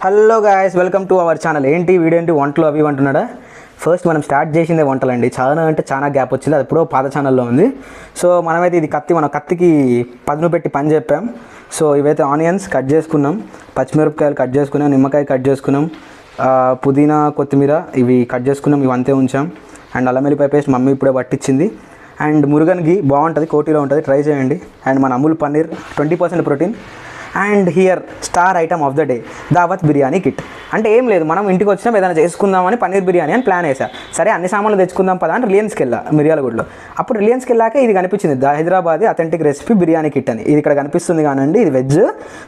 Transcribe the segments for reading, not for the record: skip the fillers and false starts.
Hello guys, welcome to our channel. ఏంటి video ఏంటి వంటలు అవి అంటున్నాడా? ఫస్ట్ మనం స్టార్ట్ చేసిందే వంటలండి. చాలా గ్యాప్ వచ్చింది, అది ఎప్పుడో పాత ఛానల్లో ఉంది. సో మనమైతే ఇది మనం కత్తికి పదును పెట్టి పని చెప్పాం. సో ఇవైతే ఆనియన్స్ కట్ చేసుకున్నాం, పచ్చిమిరపకాయలు కట్ చేసుకున్నాం, నిమ్మకాయ కట్ చేసుకున్నాం, పుదీనా కొత్తిమీర ఇవి కట్ చేసుకున్నాం, ఇవి అంతే ఉంచాం. అండ్ అల్లం వెల్లిపాయ పేస్ట్ మమ్మీ ఇప్పుడే పట్టించింది. అండ్ మురుగన్కి బాగుంటుంది, కోటిలో ఉంటుంది, ట్రై చేయండి. అండ్ మన Amul paneer 20% protein. And here star item of the day, దావత్ బిర్యానీ కిట్. అంటే ఏం లేదు, మనం ఇంటికి వచ్చినాం ఏదైనా చేసుకుందామని పన్నీర్ బిర్యానీ అని ప్లాన్ వేసా. సరే అన్ని సామాన్లు తెచ్చుకుందాం పదా అని రిలయన్స్కి వెళ్ళా, మిర్యాలగూడలో. అప్పుడు రిలయన్స్కి వెళ్ళాక ఇది కనిపించింది, Hyderabad authentic recipe biryani kit అని. ఇది ఇక్కడ కనిపిస్తుంది కానండి, ఇది వెజ్.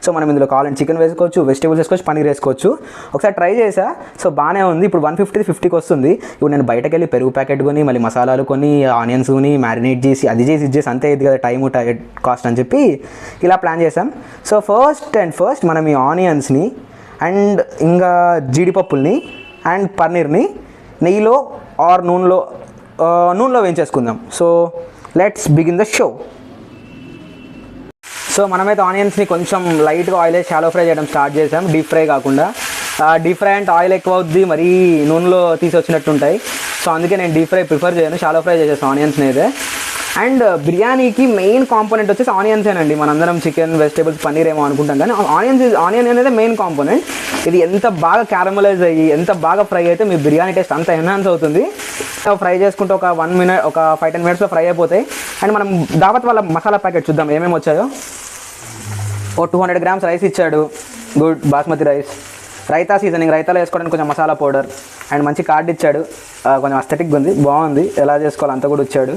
సో మనం ఇందులో కావాలంటే చికెన్ వేసుకోవచ్చు, వెజిటేబుల్స్ వేసుకోవచ్చు, పన్నీర్ వేసుకోవచ్చు. ఒకసారి ట్రై చేసా, సో బాగానే ఉంది. ఇప్పుడు 150-50కి వస్తుంది. ఇప్పుడు నేను బయటకు వెళ్ళి పెరుగు ప్యాకెట్ కొని, మళ్ళీ మసాలాలు కొని, ఆనియన్స్ కొని, మ్యారినేట్ చేసి అది చేసి ఇది చేసి అంతే ఇది కదా టైము కాస్ట్ అని చెప్పి ఇలా ప్లాన్ చేసాం. సో ఫస్ట్ మనం ఈ ఆనియన్స్ని అండ్ ఇంకా జీడిపప్పుల్ని అండ్ పన్నీర్ని నెయ్యిలో ఆర్ నూనెలో వేయించేసుకుందాం. So let's begin the show. So మనమైతే ఆనియన్స్ని కొంచెం లైట్గా ఆయిల్ వేసి షాలో ఫ్రై చేయడం స్టార్ట్ చేసాం, డీప్ ఫ్రై కాకుండా. డీప్ ఫ్రై అంటే ఆయిల్ ఎక్కువ అవుద్ది, మరీ నూనెలో తీసి వచ్చినట్టు ఉంటాయి. సో అందుకే నేను డీప్ ఫ్రై ప్రిఫర్ చేయను, షాలో ఫ్రై చేసేస్తాను ఆనియన్స్ని అయితే. అండ్ బిర్యానీకి మెయిన్ కాంపోనెంట్ వచ్చేసి ఆనియన్సేనండి. మనందరం చికెన్, వెజిటేబుల్స్, పన్నీర్ ఏమో అనుకుంటాం, కానీ ఆనియన్ అనేది మెయిన్ కాంపోనెంట్. ఇది ఎంత బాగా క్యారమలైజ్ అయ్యి ఎంత బాగా ఫ్రై అయితే మీ బిర్యానీ టేస్ట్ అంత ఎన్హాన్స్ అవుతుంది. ఫ్రై చేసుకుంటే ఒక 1 minute, ఒక 5-10 minutesలో ఫ్రై అయిపోతాయి. అండ్ మనం దావత్ వాళ్ళ మసాలా ప్యాకెట్ చూద్దాం ఏమేమి వచ్చాయో. 200 grams రైస్ ఇచ్చాడు, good basmati rice. Raita seasoning, రైతాలో వేసుకోవడానికి కొంచెం మసాలా పౌడర్. అండ్ మంచి కార్డ్ ఇచ్చాడు, కొంచెం అస్థెటిక్గా ఉంది, బాగుంది, ఎలా చేసుకోవాలి అంత కూడా ఇచ్చాడు.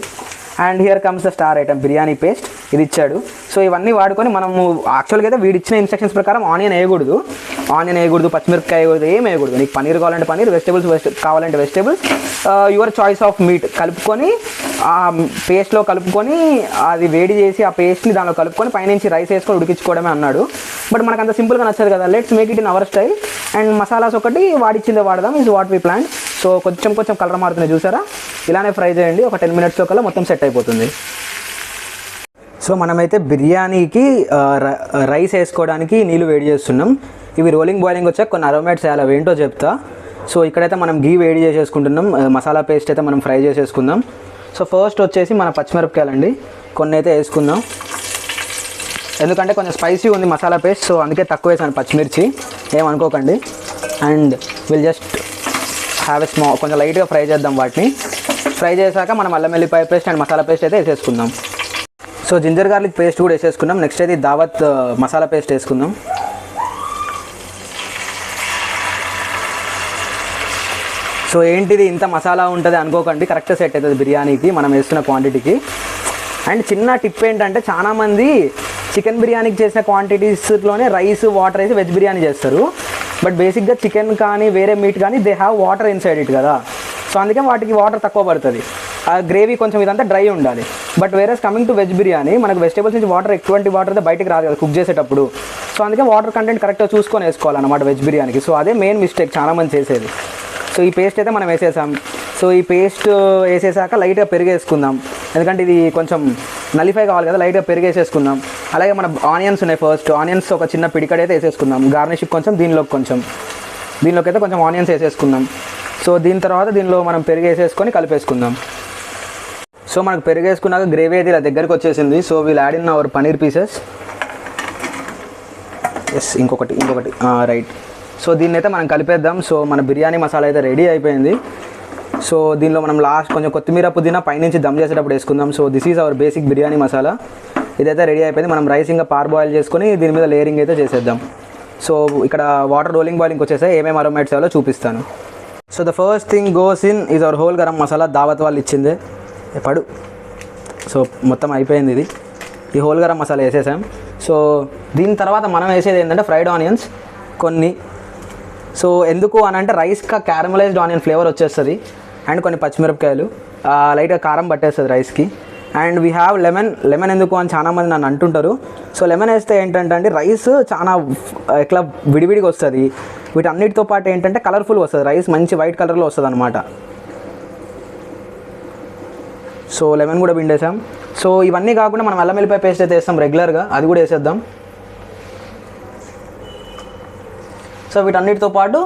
And here comes the star item, biryani paste, ఇది ఇచ్చాడు. సో ఇవన్నీ వాడుకొని మనము యాక్చువల్గా అయితే వీడు ఇచ్చిన ఇన్స్ట్రక్షన్స్ ప్రకారం ఆనియన్ వేయకూడదు, పచ్చిమిరపకాయ వేయకూడదు, ఏం వేయకూడదు. నీకు పన్నీర్ కావాలంటే పన్నీర్, వెజిటేబుల్స్ కావాలంటే vegetables, your choice of meat కలుపుకొని ఆ పేస్ట్లో కలుపుకొని అది వేడి చేసి ఆ పేస్ట్ని దానిలో కలుపుకొని పైనుంచి రైస్ వేసుకొని ఉడికించుకోవడమే అన్నాడు. బట్ మనకు అంత సింపుల్గా నచ్చదు కదా, let's make it in our style. And masalas ఒకటి వాడిచ్చిందే వాడదాం, is what we plan. So కొంచెం కలర్ మారుతున్నాయి చూసారా, ఇలానే ఫ్రై చేయండి. ఒక 10 minutesలో కల్లా మొత్తం సెట్ అయిపోతుంది. సో మనమైతే బిర్యానీకి రైస్ వేసుకోవడానికి నీళ్ళు వేడి చేస్తున్నాం. ఇవి రోలింగ్ బాయిలింగ్ వచ్చాక కొన్ని అరోమేట్స్ వేయాలి, అవి ఏంటో చెప్తా. సో ఇక్కడైతే మనం గీ వేడి చేసేసుకుంటున్నాం, మసాలా పేస్ట్ అయితే మనం ఫ్రై చేసేసుకుందాం. సో ఫస్ట్ వచ్చేసి మన పచ్చిమిరపకాయలండి, కొన్ని అయితే వేసుకుందాం. ఎందుకంటే కొంచెం స్పైసీ ఉంది మసాలా పేస్ట్, సో అందుకే తక్కువ వేసాను పచ్చిమిర్చి, ఏమనుకోకండి. And will just have a కొంచెం లైట్గా ఫ్రై చేద్దాం వాటిని. ఫ్రై చేశాక మనం అల్లం వెల్లిపాయ పేస్ట్ అండ్ మసాలా పేస్ట్ అయితే వేసేసుకుందాం. సో జింజర్ గార్లిక్ పేస్ట్ కూడా వేసేసుకున్నాం. నెక్స్ట్ అయితే దావత్ మసాలా పేస్ట్ వేసుకుందాం. సో ఏంటిది ఇంత మసాలా ఉంటుంది అనుకోకండి, కరెక్ట్ సెట్ అవుతుంది బిర్యానీకి మనం వేస్తున్న క్వాంటిటీకి. అండ్ చిన్న టిప్ ఏంటంటే, చాలామంది చికెన్ బిర్యానీకి చేసిన క్వాంటిటీస్లోనే రైస్, వాటర్ వేసి వెజ్ బిర్యానీ చేస్తారు. బట్ బేసిక్గా చికెన్ కానీ వేరే మీట్ కానీ they have water inside it కదా. సో అందుకే వాటికి వాటర్ తక్కువ పడుతుంది, ఆ గ్రేవీ కొంచెం ఇదంతా డ్రై ఉండాలి. But whereas coming to veg biryani, మనకు వెజిటేబుల్స్ నుంచి వాటర్ ఎటువంటి వాటర్ అయితే బయటకు రాదు కదా కుక్ చేసేటప్పుడు. సో అందుకే వాటర్ కంటెంట్ కరెక్ట్గా చూసుకొని వేసుకోవాలన్నమాట వెజ్ బిర్యానీకి. సో అదే మెయిన్ మిస్టేక్ చాలామంది చేసేది. సో ఈ పేస్ట్ అయితే మనం వేసేసాం. సో ఈ పేస్ట్ వేసేసాక లైట్గా పెరుగు వేసుకుందాం, ఎందుకంటే ఇది కొంచెం నలిఫై కావాలి కదా, లైట్గా పెరుగు వేసేసుకుందాం. అలాగే మన ఆనియన్స్ ఉన్నాయి, ఫస్ట్ ఆనియన్స్ ఒక చిన్న పిడికడ అయితే వేసేసుకుందాం. గార్నిష్కి కొంచెం, దీనిలోకి అయితే కొంచెం ఆనియన్స్ వేసేసుకుందాం. సో దీని తర్వాత దీనిలో మనం పెరుగు వేసేసుకొని కలిపేసుకుందాం. సో మనకు పెరుగు వేసుకున్నాక గ్రేవీ అయితే ఇలా దగ్గరికి వచ్చేసింది. So we'll add in our paneer pieces. Yes, ఇంకొకటి రైట్. సో దీన్ని అయితే మనం కలిపేద్దాం. సో మన బిర్యానీ మసాలా అయితే రెడీ అయిపోయింది. సో దీనిలో మనం లాస్ట్ కొంచెం కొత్తిమీర, పుదీనా పైనుంచి దమ్ చేసేటప్పుడు వేసుకుందాం. So this is our basic biryani masala. ఇదైతే రెడీ అయిపోయింది. మనం రైస్ ఇంకా బాయిల్ చేసుకొని దీని మీద లేయరింగ్ అయితే చేసేద్దాం. సో ఇక్కడ వాటర్ రోలింగ్ బాయిలింగ్ వచ్చేసాయి, ఏమేమి అరోమేట్స్ అవ్వాలో చూపిస్తాను. So the first thing goes in is our whole garam masala, దావత్ వాళ్ళు ఇచ్చిందే పడు. సో మొత్తం అయిపోయింది ఇది, ఈ హోల్ గరం మసాలా వేసేసాం. సో దీని తర్వాత మనం వేసేది ఏంటంటే ఫ్రైడ్ ఆనియన్స్ కొన్ని. సో ఎందుకు అని అంటే రైస్కి క్యారమలైజ్డ్ ఆనియన్ ఫ్లేవర్ వచ్చేస్తుంది. అండ్ కొన్ని పచ్చిమిరపకాయలు, లైట్గా కారం పట్టేస్తుంది రైస్కి. అండ్ వీ హ్యావ్ లెమన్ ఎందుకు అని చాలామంది నన్ను అంటుంటారు. సో లెమన్ వేస్తే ఏంటంటే అండి రైస్ చాలా ఇట్లా విడివిడిగా వస్తుంది. వీటన్నిటితో పాటు ఏంటంటే కలర్ఫుల్ వస్తుంది, రైస్ మంచి వైట్ కలర్లో వస్తుంది అనమాట. సో లెమన్ కూడా పిండేసాం. సో ఇవన్నీ కాకుండా మనం అల్లం వెల్లిపాయ పేస్ట్ అయితే వేస్తాం రెగ్యులర్గా, అది కూడా వేసేద్దాం. సో వీటన్నిటితో పాటు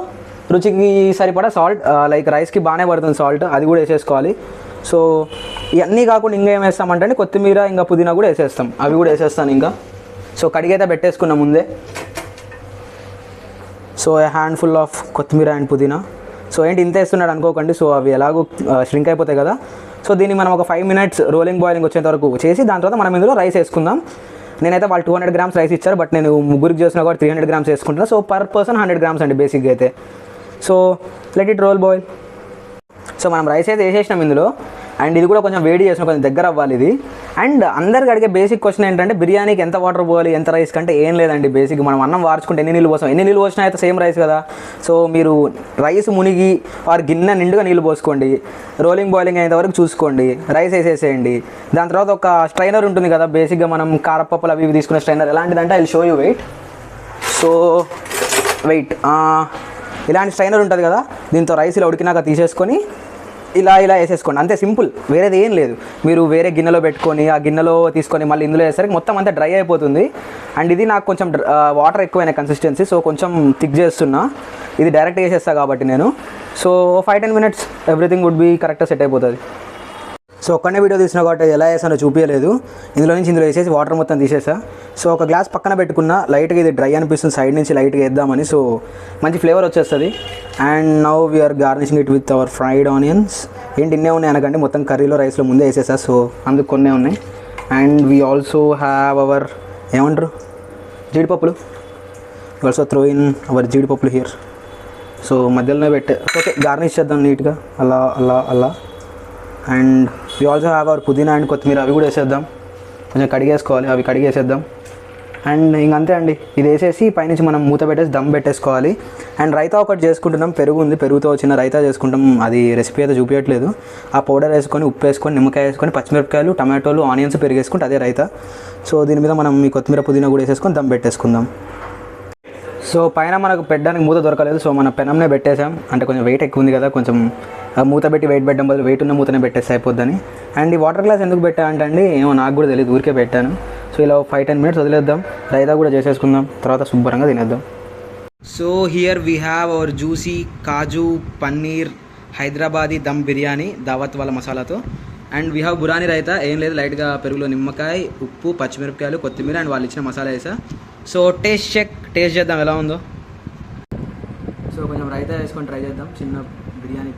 రుచికి సరిపడా సాల్ట్, లైక్ రైస్కి బాగానే పడుతుంది సాల్ట్, అది కూడా వేసేసుకోవాలి. సో ఇవన్నీ కాకుండా ఇంకా ఏం వేస్తామంటే కొత్తిమీర ఇంకా పుదీనా కూడా వేసేస్తాం, అవి కూడా వేసేస్తాను ఇంకా. సో కడిగైతే పెట్టేసుకున్నాం ముందే. సో ఏ హ్యాండ్ఫుల్ ఆఫ్ కొత్తిమీర అండ్ పుదీనా. సో ఏంటి ఇంత వేస్తున్నాడు అనుకోకండి, సో అవి ఎలాగో ష్రింక్ అయిపోతాయి కదా. సో దీన్ని మనం ఒక 5 minutes రోలింగ్ బాయిలింగ్ వచ్చేంత వరకు చేసి దాని తర్వాత మనం ఇందులో రైస్ వేసుకుందాం. నేనైతే వాళ్ళు 200 grams రైస్ ఇచ్చారు, బట్ నేను ముగ్గురికి చేసిన కాబట్టి 300 grams వేసుకుంటున్నాను. సో పర్ పర్సన్ 100 grams అండి బేసిక్గా అయితే. So let it roll boil. So మనం రైస్ అయితే వేసేసినాం ఇందులో, అండ్ ఇది కూడా కొంచెం వేడి చేసిన, కొంచెం దగ్గర అవ్వాలి ఇది. అండ్ అందరికి అడిగే బేసిక్ క్వశ్చన్ ఏంటంటే బిర్యానీకి ఎంత వాటర్ పోవాలి, ఎంత రైస్ కంటే ఏం లేదండి. బేసిక్ మనం అన్నం వార్చుకుంటే ఎన్ని నీళ్ళు పోసాం, ఎన్ని నీళ్ళు పోసినా అయితే సేమ్ రైస్ కదా. సో మీరు రైస్ మునిగి వారి గిన్నె నిండుగా నీళ్ళు పోసుకోండి, రోలింగ్ బాయిలింగ్ అయ్యేంత వరకు చూసుకోండి, రైస్ వేసేసేయండి. దాని తర్వాత ఒక స్ట్రైనర్ ఉంటుంది కదా, బేసిక్గా మనం కారపప్పులు అవి ఇవి తీసుకునే స్ట్రైనర్. ఎలాంటిదంటే I will show you wait. So wait, ఇలాంటి స్ట్రైనర్ ఉంటుంది కదా, దీంతో రైస్ ఇలా ఉడికినాక తీసేసుకొని ఇలా వేసేసుకోండి, అంతే సింపుల్, వేరేది ఏం లేదు. మీరు వేరే గిన్నెలో పెట్టుకొని ఆ గిన్నెలో తీసుకొని మళ్ళీ ఇందులో వేసరికి మొత్తం అంతా డ్రై అయిపోతుంది. అండ్ ఇది నాకు కొంచెం వాటర్ ఎక్కువైన కన్సిస్టెన్సీ, సో కొంచెం థిక్ చేస్తున్నా, ఇది డైరెక్ట్ వేసేస్తా కాబట్టి నేను. So 5-10 minutes everything would be కరెక్ట్గా సెట్ అయిపోతుంది. సో ఒక్కనే వీడియో తీసిన కాబట్టి ఎలా వేసానో చూపించలేదు, ఇందులో వేసేసి వాటర్ మొత్తం తీసేసా. సో ఒక గ్లాస్ పక్కన పెట్టుకున్న, లైట్గా ఇది డ్రై అనిపిస్తుంది, సైడ్ నుంచి లైట్గా వేద్దామని, సో మంచి ఫ్లేవర్ వచ్చేస్తుంది. And now we are garnishing it with our fried onions. ఏంటి ఇన్నే ఉన్నాయి అనకండి, మొత్తం కర్రీలో రైస్లో ముందే వేసేసా, సో అందుకు కొన్నే ఉన్నాయి. And we also have our ఏమంటారు జీడిపప్పులు, ఆల్సో త్రో ఇన్ అవర్ జీడిపప్పులు హియర్. సో మధ్యలోనే పెట్టే, ఓకే గార్నిష్ చేద్దాం నీట్గా, అలా అలా అలా. And we also have our పుదీనా అండ్ కొత్తిమీర, అవి కూడా వేసేద్దాం, కొంచెం కడిగేసుకోవాలి, అవి కడిగేసేద్దాం. అండ్ ఇంకంతే అండి, ఇది వేసేసి పైనుంచి మనం మూత పెట్టేసి దమ్ పెట్టేసుకోవాలి. అండ్ రైతా ఒకటి చేసుకుంటున్నాం, పెరుగు ఉంది, పెరుగుతో చిన్న రైతా చేసుకుంటాం, అది రెసిపీ అయితే చూపించట్లేదు. ఆ పౌడర్ వేసుకొని, ఉప్పు వేసుకొని, నిమ్మకాయ వేసుకొని, పచ్చిమిరపకాయలు, టమాటోలు, ఆనియన్స్, పెరుగు వేసుకుంటే అదే రైతా. సో దీని మీద మనం ఈ కొత్తిమీర పుదీనా కూడా వేసేసుకొని దమ్ పెట్టేసుకుందాం. సో పైన మనకు పెట్టడానికి మూత దొరకలేదు, సో మన పెనంనే పెట్టేసాం, అంటే కొంచెం వెయిట్ ఎక్కువ ఉంది కదా, కొంచెం మూత పెట్టి వెయిట్ పెట్టడం బదులు వెయిట్ ఉన్న మూతనే పెట్టేస్తే అయిపోద్దని. అండ్ ఈ వాటర్ గ్లాస్ ఎందుకు పెట్టా అంటే అండి, ఏమో నాకు కూడా తెలియదు, ఊరికే పెట్టాను. సో ఇలా 5-10 minutes వదిలేద్దాం, రైతా కూడా చేసేసుకుందాం, తర్వాత శుభ్రంగా తినేద్దాం. So here we have our juicy kaju paneer Hyderabadi dum biryani Dawat వాళ్ళ మసాలాతో. And we have burani raita, ఏం లేదు, లైట్గా పెరుగులో నిమ్మకాయ, ఉప్పు, పచ్చిమిరపకాయలు, కొత్తిమీర అండ్ వాళ్ళు ఇచ్చిన మసాలా వేసా. సో టేస్ట్ చేద్దాం ఎలా ఉందో. సో కొంచెం రైతా వేసుకొని ట్రై చేద్దాం, చిన్న బిర్యానీ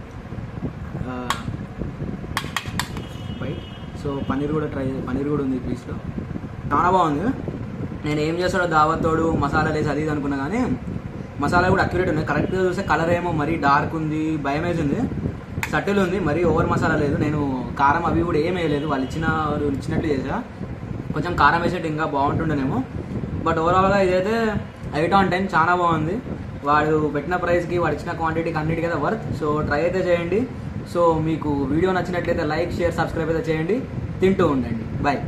బైట్. సో పన్నీర్ కూడా ఉంది ఈ పీస్లో, చాలా బాగుంది. నేను ఏం చేస్తాడో దావత్తోడు మసాలా వేసి అది ఇది అనుకున్నా, కానీ మసాలా కూడా అక్యురేట్ ఉన్నాయి. కరెక్ట్గా చూస్తే కలర్ ఏమో మరీ డార్క్ ఉంది, భయం వేసింది. సటిల్ ఉంది, మరీ ఓవర్ మసాలా లేదు. నేను కారం అవి కూడా ఏం వేయలేదు, వాళ్ళు ఇచ్చినట్లు చేసా. కొంచెం కారం వేసేట్టు ఇంకా బాగుంటుండేనేమో, బట్ ఓవరాల్గా ఇదైతే 8/10 చాలా బాగుంది. వాడు పెట్టిన ప్రైస్కి, వాడు ఇచ్చిన క్వాంటిటీకి అన్నిటికీ అయితే వర్త్. సో ట్రై అయితే చేయండి. సో మీకు వీడియో నచ్చినట్లయితే లైక్, షేర్, సబ్స్క్రైబ్ అయితే చేయండి. తింటూ ఉండండి. బాయ్.